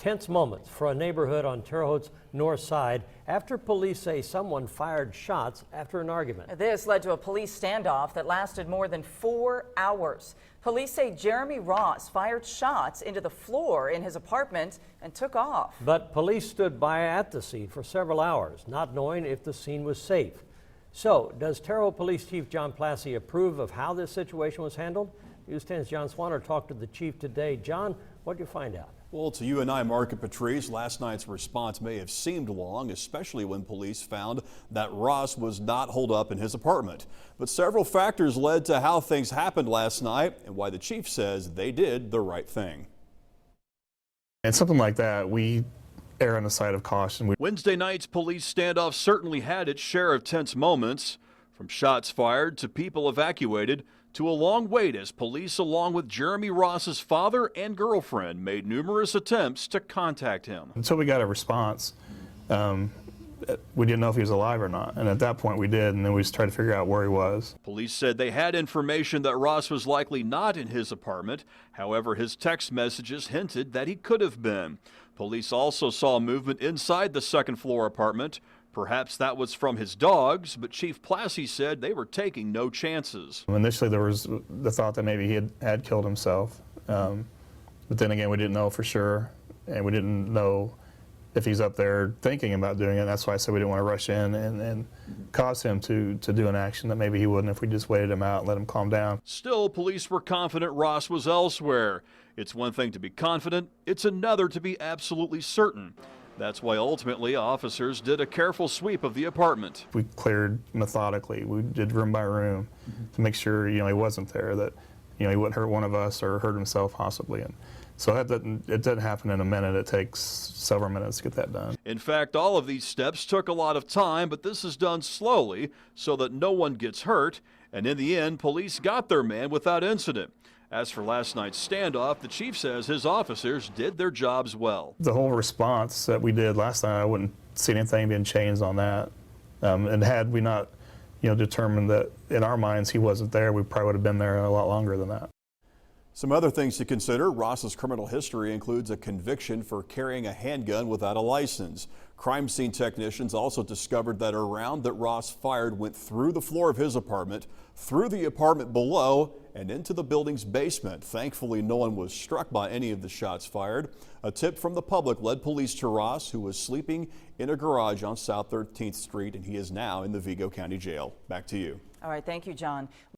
tense moments for a neighborhood on Terre Haute's north side after police say someone fired shots after an argument. This led to a police standoff that lasted more than 4 hours. Police say Jeremy Ross fired shots into the floor in his apartment and took off. But police stood by at the scene for several hours, not knowing if the scene was safe. So, does Terre Haute Police Chief John Plassey approve of how this situation was handled? News 10's John Swanner talked to the chief today. John, what did you find out? Well, to you and I, Mark and Patrice, last night's response may have seemed long, especially when police found that Ross was not holed up in his apartment. But several factors led to how things happened last night and why the chief says they did the right thing. And something like that, we err on the side of caution. Wednesday night's police standoff certainly had its share of tense moments, from shots fired to people evacuated to a long wait as police, along with Jeremy Ross's father and girlfriend, made numerous attempts to contact him. Until we got a response, we didn't know if he was alive or not. And at that point we did, and then we just tried to figure out where he was. Police said they had information that Ross was likely not in his apartment. However, his text messages hinted that he could have been. Police also saw movement inside the second floor apartment. Perhaps that was from his dogs, but Chief Plassey said they were taking no chances. Initially there was the thought that maybe he had killed himself. But then again, we didn't know for sure, and we didn't know if he's up there thinking about doing it. That's why I said we didn't want to rush in and cause him to do an action that maybe he wouldn't if we just waited him out and let him calm down. Still, police were confident Ross was elsewhere. It's one thing to be confident, it's another to be absolutely certain. That's why ultimately officers did a careful sweep of the apartment. We cleared methodically. We did room by room to make sure, he wasn't there, that, he wouldn't hurt one of us or hurt himself possibly. And so it doesn't happen in a minute. It takes several minutes to get that done. In fact, all of these steps took a lot of time, but this is done slowly so that no one gets hurt. And in the end, police got their man without incident. As for last night's standoff, the chief says his officers did their jobs well. The whole response that we did last night, I wouldn't see anything being changed on that. And had we not, determined that in our minds he wasn't there, we probably would have been there a lot longer than that. Some other things to consider. Ross's criminal history includes a conviction for carrying a handgun without a license. Crime scene technicians also discovered that a round that Ross fired went through the floor of his apartment, through the apartment below, and into the building's basement. Thankfully, no one was struck by any of the shots fired. A tip from the public led police to Ross, who was sleeping in a garage on South 13th Street, and he is now in the Vigo County Jail. Back to you. All right, thank you, John.